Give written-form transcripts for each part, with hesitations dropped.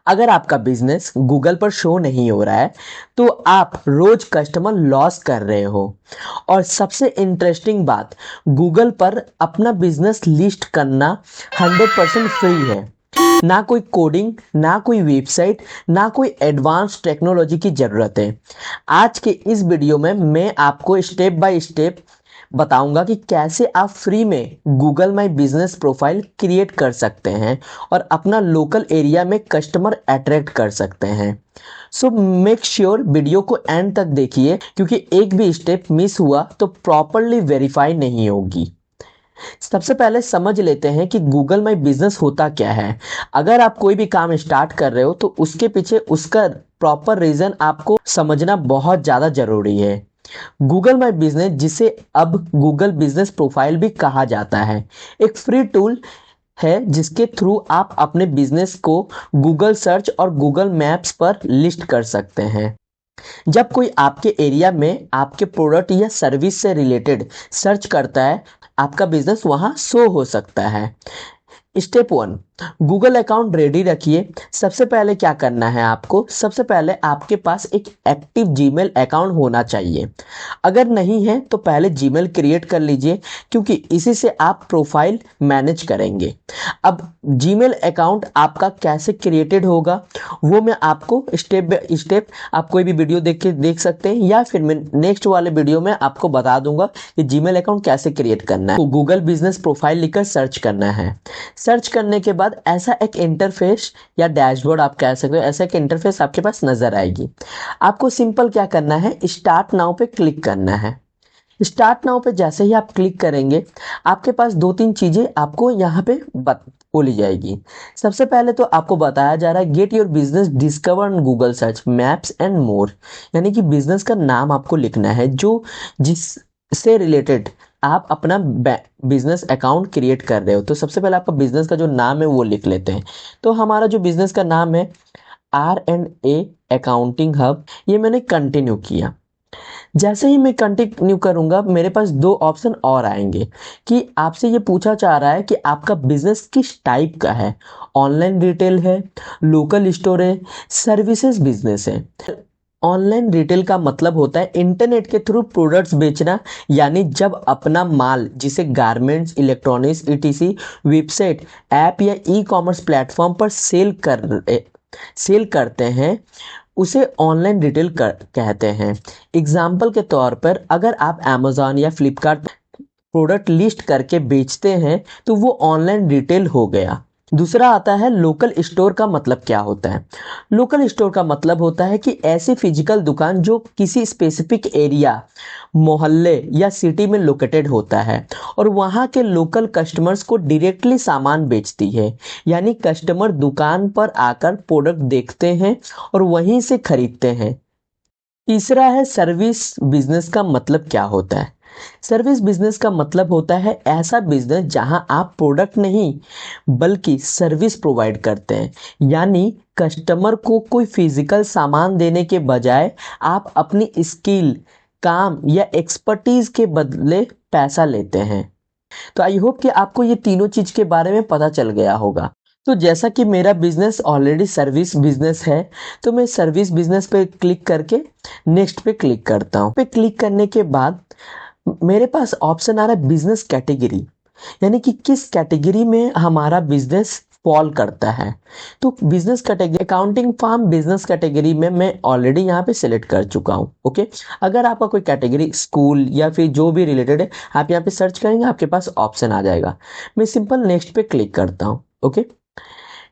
अगर आपका business Google पर शो नहीं हो रहा है तो आप रोज कस्टमर लॉस कर रहे हो। और सबसे इंटरेस्टिंग बात, गूगल पर अपना बिजनेस लिस्ट करना 100% फ्री है। ना कोई कोडिंग, ना कोई वेबसाइट, ना कोई एडवांस टेक्नोलॉजी की ज़रूरत है। आज के इस वीडियो में मैं आपको स्टेप बाय स्टेप बताऊंगा कि कैसे आप फ्री में Google my business profile create कर सकते हैं और अपना लोकल एरिया में कस्टमर अट्रैक्ट कर सकते हैं। सो मेक श्योर वीडियो को एंड तक देखिए, क्योंकि एक भी स्टेप मिस हुआ तो प्रॉपरली वेरीफाई नहीं होगी। सबसे पहले समझ लेते हैं कि गूगल माई बिजनेस होता क्या है। अगर आप कोई भी काम स्टार्ट कर रहे हो तो उसके पीछे उसका प्रॉपर रीजन आपको समझना बहुत ज़्यादा जरूरी है। गूगल माई बिजनेस, जिसे अब गूगल बिजनेस प्रोफाइल भी कहा जाता है, एक फ्री टूल है जिसके थ्रू आप अपने बिजनेस को गूगल सर्च और गूगल मैप्स पर लिस्ट कर सकते हैं। जब कोई आपके एरिया में आपके प्रोडक्ट या सर्विस से रिलेटेड सर्च करता है, आपका बिजनेस वहां शो हो सकता है। स्टेप 1, गूगल अकाउंट रेडी रखिए। सबसे पहले क्या करना है आपको, सबसे पहले आपके पास एक एक्टिव जीमेल अकाउंट होना चाहिए। अगर नहीं है तो पहले जीमेल क्रिएट कर लीजिए, क्योंकि इसी से आप प्रोफाइल मैनेज करेंगे। अब जीमेल अकाउंट आपका कैसे क्रिएटेड होगा वो मैं आपको स्टेप बाय स्टेप, आप कोई भी वीडियो देख के देख सकते हैं, या फिर मैं नेक्स्ट वाले वीडियो में आपको बता दूंगा कि जीमेल अकाउंट कैसे क्रिएट करना है। तो गूगल बिजनेस प्रोफाइल लिखकर सर्च करना है। सर्च करने के बाद ऐसा एक इंटरफेस या डैशबोर्ड आप कह सकते हो, ऐसा एक इंटरफेस आपके पास नजर आएगी। आपको सिंपल क्या करना है, स्टार्ट नाउ पे क्लिक करना है। स्टार्ट नाउ पे जैसे ही आप क्लिक करेंगे, आपके पास दो तीन चीजें आपको यहाँ पे बोली जाएगी। सबसे पहले तो आपको बताया जा रहा है get your business discover on Google search maps and more, यानी कि बिजनेस का नाम आपको लिखना है जो जिससे रिलेटेड आप अपना बिजनेस अकाउंट क्रिएट कर रहे हो। तो सबसे पहले आपका बिजनेस का जो नाम है वो लिख लेते हैं। तो हमारा जो बिजनेस का नाम है R&A अकाउंटिंग हब, ये मैंने कंटिन्यू किया। जैसे ही मैं कंटिन्यू करूंगा, मेरे पास दो ऑप्शन और आएंगे कि आपसे ये पूछा जा रहा है कि आपका बिजनेस किस टाइप का है। ऑनलाइन रिटेल है, लोकल स्टोर है, सर्विसेज बिजनेस है। ऑनलाइन रिटेल का मतलब होता है इंटरनेट के थ्रू प्रोडक्ट्स बेचना, यानी जब अपना माल, जिसे garments, electronics etc website, app या ई कॉमर्स प्लेटफॉर्म पर सेल करते हैं, उसे ऑनलाइन रिटेल कहते हैं। एग्जाम्पल के तौर पर अगर आप अमेजॉन या फ्लिपकार्ट प्रोडक्ट लिस्ट करके बेचते हैं तो वो ऑनलाइन रिटेल हो गया। दूसरा आता है लोकल स्टोर का मतलब क्या होता है। लोकल स्टोर का मतलब होता है कि ऐसी फिजिकल दुकान जो किसी स्पेसिफिक एरिया, मोहल्ले या सिटी में लोकेटेड होता है और वहाँ के लोकल कस्टमर्स को डायरेक्टली सामान बेचती है, यानी कस्टमर दुकान पर आकर प्रोडक्ट देखते हैं और वहीं से खरीदते हैं। तीसरा है सर्विस बिजनेस का मतलब क्या होता है। सर्विस बिजनेस का मतलब होता है ऐसा बिजनेस जहां आप प्रोडक्ट नहीं बल्कि सर्विस प्रोवाइड करते हैं, यानी कस्टमर को कोई फिजिकल सामान देने के बजाय आप अपनी स्किल, काम या एक्सपर्टीज के बदले पैसा लेते हैं। तो आई होप कि आपको ये तीनों चीज के बारे में पता चल गया होगा। तो जैसा कि मेरा बिजनेस ऑलरेडी सर्विस बिजनेस है, तो मैं सर्विस बिजनेस पे क्लिक करके नेक्स्ट पे क्लिक करता हूँ। पे क्लिक करने के बाद मेरे पास ऑप्शन आ रहा है बिजनेस कैटेगरी, यानी कि किस कैटेगरी में हमारा बिजनेस फॉल करता है। तो business category accounting firm business category में मैं ऑलरेडी यहाँ पे सिलेक्ट कर चुका हूँ। ओके, अगर आपका कोई कैटेगरी स्कूल या फिर जो भी रिलेटेड है, आप यहाँ पे सर्च करेंगे, आपके पास ऑप्शन आ जाएगा। मैं सिंपल नेक्स्ट पे क्लिक करता हूँ। ओके,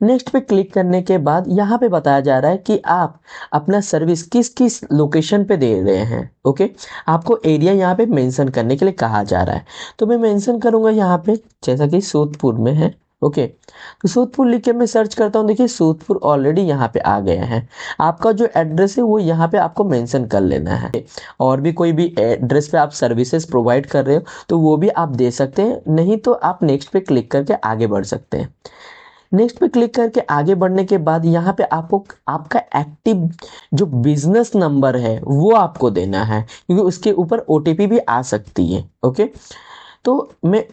नेक्स्ट पे क्लिक करने के बाद यहाँ पे बताया जा रहा है कि आप अपना सर्विस किस किस लोकेशन पे दे रहे हैं। ओके, आपको एरिया यहाँ पे मेंशन करने के लिए कहा जा रहा है। तो मैं मेंशन करूँगा यहाँ पे, जैसा कि सोदपुर में है। ओके, तो सोदपुर लिख के मैं सर्च करता हूँ। देखिए सोदपुर ऑलरेडी यहाँ पे आ गया है। आपका जो एड्रेस है वो यहाँ पे आपको मेंशन कर लेना है। और भी कोई भी एड्रेस पे आप सर्विसेज प्रोवाइड कर रहे हो तो वो भी आप दे सकते हैं, नहीं तो आप नेक्स्ट पे क्लिक करके आगे बढ़ सकते हैं। नेक्स्ट पे क्लिक करके आगे बढ़ने के बाद यहाँ पे आपको आपका एक्टिव जो बिजनेस नंबर है वो आपको देना है, क्योंकि उसके ऊपर ओटीपी भी आ सकती है। ओके, तो मैं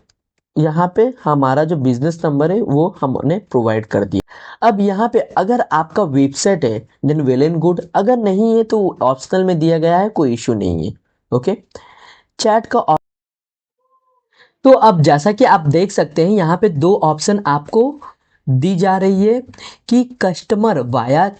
यहाँ पे हमारा जो बिजनेस नंबर है वो हमने प्रोवाइड कर दिया। अब यहाँ पे अगर आपका वेबसाइट है देन वेल एंड गुड, अगर नहीं है तो ऑप्शनल में दिया गया है, कोई इशू नहीं है। ओके, चैट का तो अब जैसा कि आप देख सकते हैं यहाँ पे दो ऑप्शन आपको दी जा रही है कि कस्टमर वाया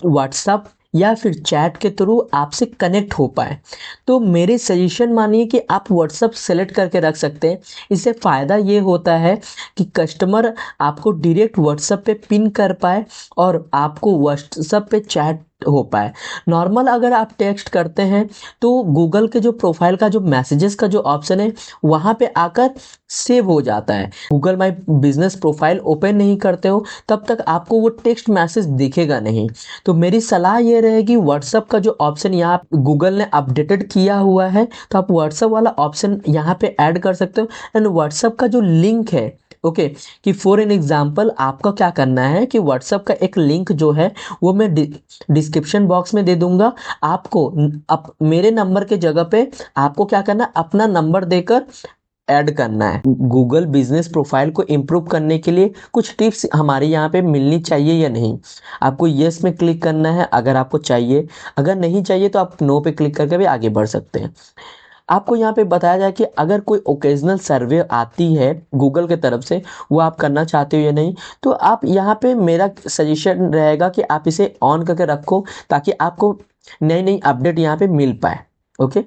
व्हाट्सएप या फिर चैट के थ्रू आपसे कनेक्ट हो पाए। तो मेरे सजेशन मानिए कि आप व्हाट्सएप सेलेक्ट करके रख सकते हैं। इससे फ़ायदा ये होता है कि कस्टमर आपको डायरेक्ट व्हाट्सएप पे पिन कर पाए और आपको व्हाट्सएप पे चैट हो पाए। नॉर्मल अगर आप टेक्स्ट करते हैं तो गूगल के जो प्रोफाइल का जो मैसेजेस का जो ऑप्शन है वहाँ पे आकर सेव हो जाता है। Google my business profile open नहीं करते हो तब तक आपको वो टेक्स्ट मैसेज दिखेगा नहीं। तो मेरी सलाह ये रहेगी, व्हाट्सएप का जो ऑप्शन यहाँ गूगल ने अपडेटेड किया हुआ है तो आप व्हाट्सएप वाला ऑप्शन यहाँ पे ऐड कर सकते हो। एंड व्हाट्सएप का जो लिंक है, ओके, कि फॉर एन एग्जाम्पल आपका क्या करना है कि व्हाट्सएप का एक लिंक जो है वो मैं डिस्क्रिप्शन बॉक्स में दे दूंगा। आपको मेरे नंबर के जगह पे आपको क्या करना है, अपना नंबर देकर ऐड करना है। गूगल बिजनेस प्रोफाइल को इम्प्रूव करने के लिए कुछ टिप्स हमारे यहाँ पे मिलनी चाहिए या नहीं। आपको यस में क्लिक करना है अगर आपको चाहिए, अगर नहीं चाहिए तो आप नो पे क्लिक करके भी आगे बढ़ सकते हैं। आपको यहाँ पे बताया जाए कि अगर कोई ओकेजनल सर्वे आती है गूगल के तरफ से, वो आप करना चाहते हो या नहीं, तो आप यहाँ पे मेरा सजेशन रहेगा कि आप इसे ऑन करके रखो ताकि आपको नई नई अपडेट यहाँ पे मिल पाए। Okay,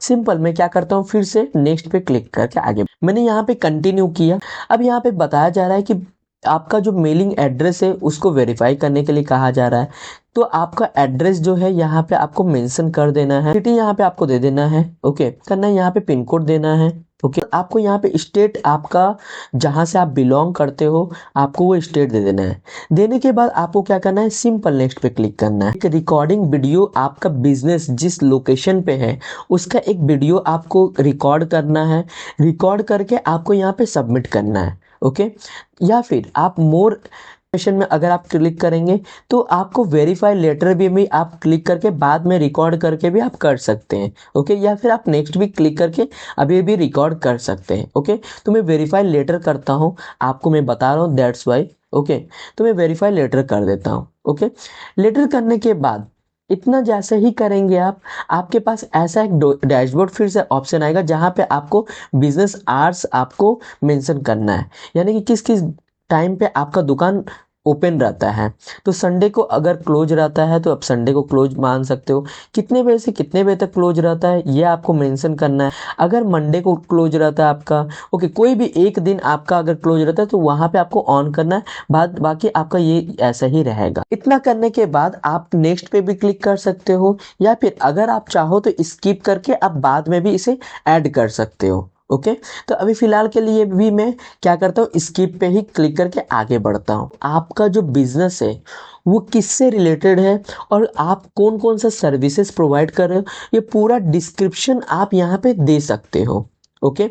simple. मैं क्या करता हूँ, फिर से नेक्स्ट पे क्लिक करके आगे मैंने यहाँ पे कंटिन्यू किया। अब यहाँ पे बताया जा रहा है कि आपका जो मेलिंग एड्रेस है उसको वेरीफाई करने के लिए कहा जा रहा है। तो आपका एड्रेस जो है यहाँ पे आपको मेंशन कर देना है, सिटी यहाँ पे आपको दे देना है, ओके करना है, यहाँ पे पिन कोड देना है, ओके आपको यहाँ पे स्टेट आपका जहाँ से आप बिलोंग करते हो आपको वो स्टेट दे देना है। देने के बाद आपको क्या करना है, सिंपल नेक्स्ट पे क्लिक करना है। एक रिकॉर्डिंग वीडियो आपका बिजनेस जिस लोकेशन पे है उसका एक वीडियो आपको रिकॉर्ड करना है। रिकॉर्ड करके आपको यहाँ पे सबमिट करना है, ओके। या फिर आप मोर सेशन में अगर आप क्लिक करेंगे तो आपको वेरीफाई लेटर भी आप क्लिक करके बाद में रिकॉर्ड करके भी आप कर सकते हैं, ओके। या फिर आप नेक्स्ट भी क्लिक करके अभी भी रिकॉर्ड कर सकते हैं, ओके। तो मैं वेरीफाई लेटर करता हूँ, आपको मैं बता रहा हूँ, दैट्स वाई, ओके। तो मैं वेरीफाई लेटर कर देता हूँ, ओके। लेटर करने के बाद इतना जैसे ही करेंगे आप, आपके पास ऐसा एक डैशबोर्ड फिर से ऑप्शन आएगा जहाँ पे आपको बिजनेस आवर्स आपको मेंशन करना है, यानी कि किस किस टाइम पे आपका दुकान ओपन रहता है। तो संडे को अगर क्लोज रहता है तो आप संडे को क्लोज मान सकते हो। कितने बजे से कितने बजे तक क्लोज रहता है ये आपको मेंशन करना है। अगर मंडे को क्लोज रहता है आपका, ओके, कोई भी एक दिन आपका अगर क्लोज रहता है तो वहाँ पे आपको ऑन करना है, बाद बाकी आपका ये ऐसा ही रहेगा। इतना करने के बाद आप नेक्स्ट पे भी क्लिक कर सकते हो या फिर अगर आप चाहो तो स्किप करके आप बाद में भी इसे ऐड कर सकते हो, ओके। तो अभी फिलहाल के लिए भी मैं क्या करता हूँ, स्किप पे ही क्लिक करके आगे बढ़ता हूँ। आपका जो बिजनेस है वो किससे रिलेटेड है और आप कौन कौन सा सर्विसेज प्रोवाइड कर रहे हो ये पूरा डिस्क्रिप्शन आप यहाँ पे दे सकते हो, ओके।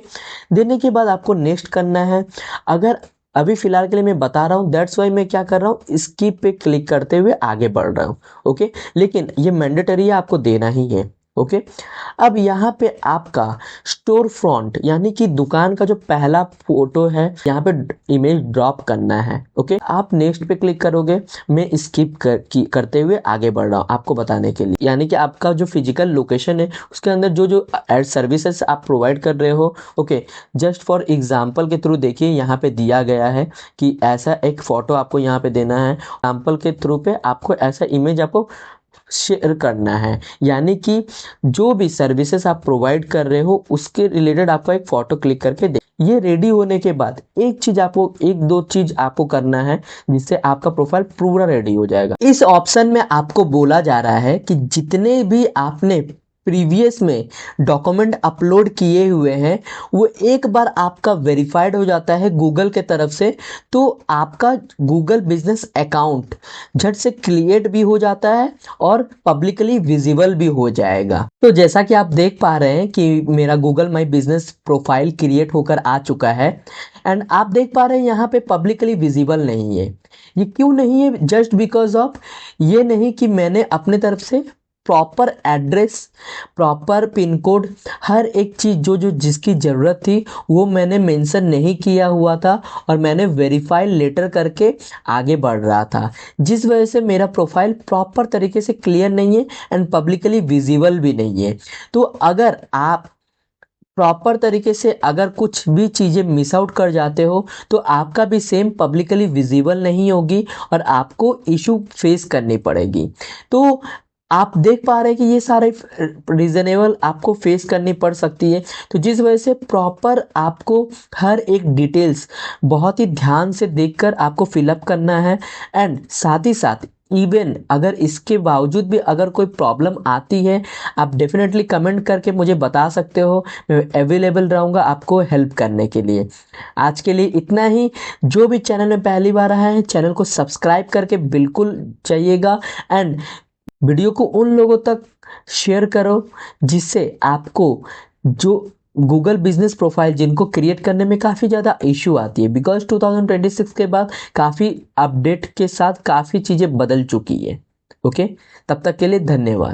देने के बाद आपको नेक्स्ट करना है। अगर अभी फिलहाल के लिए मैं बता रहा हूँ, दैट्स वाई मैं क्या कर रहा हूँ, स्किप पे क्लिक करते हुए आगे बढ़ रहा हूँ, ओके। लेकिन ये मैंडेटरी है, आपको देना ही है, ओके। अब यहाँ पे आपका स्टोर फ्रंट यानी कि दुकान का जो पहला फोटो है यहाँ पे इमेज ड्रॉप करना है, ओके। आप नेक्स्ट पे क्लिक करोगे, मैं स्किप करते हुए आगे बढ़ रहा हूँ आपको बताने के लिए। यानी कि आपका जो फिजिकल लोकेशन है उसके अंदर जो जो एड सर्विसेज आप प्रोवाइड कर रहे हो, ओके। जस्ट फॉर एग्जाम्पल के थ्रू देखिए यहाँ पे दिया गया है कि ऐसा एक फोटो आपको यहाँ पे देना है। एग्जाम्पल के थ्रू पे आपको ऐसा इमेज आपको शेयर करना है, यानी कि जो भी सर्विसेज आप प्रोवाइड कर रहे हो उसके रिलेटेड आपको एक फोटो क्लिक करके दे। ये रेडी होने के बाद एक दो चीज आपको करना है जिससे आपका प्रोफाइल पूरा रेडी हो जाएगा। इस ऑप्शन में आपको बोला जा रहा है कि जितने भी आपने प्रीवियस में डॉक्यूमेंट अपलोड किए हुए हैं वो एक बार आपका वेरीफाइड हो जाता है गूगल के तरफ से तो आपका गूगल बिजनेस अकाउंट झट से क्रिएट भी हो जाता है और पब्लिकली विजिबल भी हो जाएगा। तो जैसा कि आप देख पा रहे हैं कि मेरा Google my business profile create होकर आ चुका है एंड आप देख पा रहे हैं यहाँ पे पब्लिकली विजिबल नहीं है। ये क्यों नहीं है? जस्ट बिकॉज ऑफ ये नहीं कि मैंने अपने तरफ से proper address, proper pin code, हर एक चीज़ जो जो जिसकी ज़रूरत थी वो मैंने मेंशन नहीं किया हुआ था और मैंने वेरीफाई लेटर करके आगे बढ़ रहा था, जिस वजह से मेरा प्रोफाइल प्रॉपर तरीके से क्लियर नहीं है एंड पब्लिकली विजिबल भी नहीं है। तो अगर आप प्रॉपर तरीके से अगर कुछ भी चीज़ें मिस आउट कर जाते हो तो आपका भी सेम पब्लिकली विजिबल नहीं होगी और आपको इशू फेस करनी पड़ेगी। तो आप देख पा रहे हैं कि ये सारे रीजनेबल आपको फेस करनी पड़ सकती है, तो जिस वजह से प्रॉपर आपको हर एक डिटेल्स बहुत ही ध्यान से देखकर आपको फिलअप करना है। एंड साथ ही साथ इवन अगर इसके बावजूद भी अगर कोई प्रॉब्लम आती है, आप डेफिनेटली कमेंट करके मुझे बता सकते हो, मैं अवेलेबल रहूँगा आपको हेल्प करने के लिए। आज के लिए इतना ही। जो भी चैनल में पहली बार आया है चैनल को सब्सक्राइब करके बिल्कुल जाइएगा एंड वीडियो को उन लोगों तक शेयर करो जिससे आपको जो गूगल बिजनेस प्रोफाइल जिनको क्रिएट करने में काफ़ी ज़्यादा इश्यू आती है, बिकॉज 2026 के बाद काफ़ी अपडेट के साथ काफ़ी चीज़ें बदल चुकी है। ओके, तब तक के लिए धन्यवाद।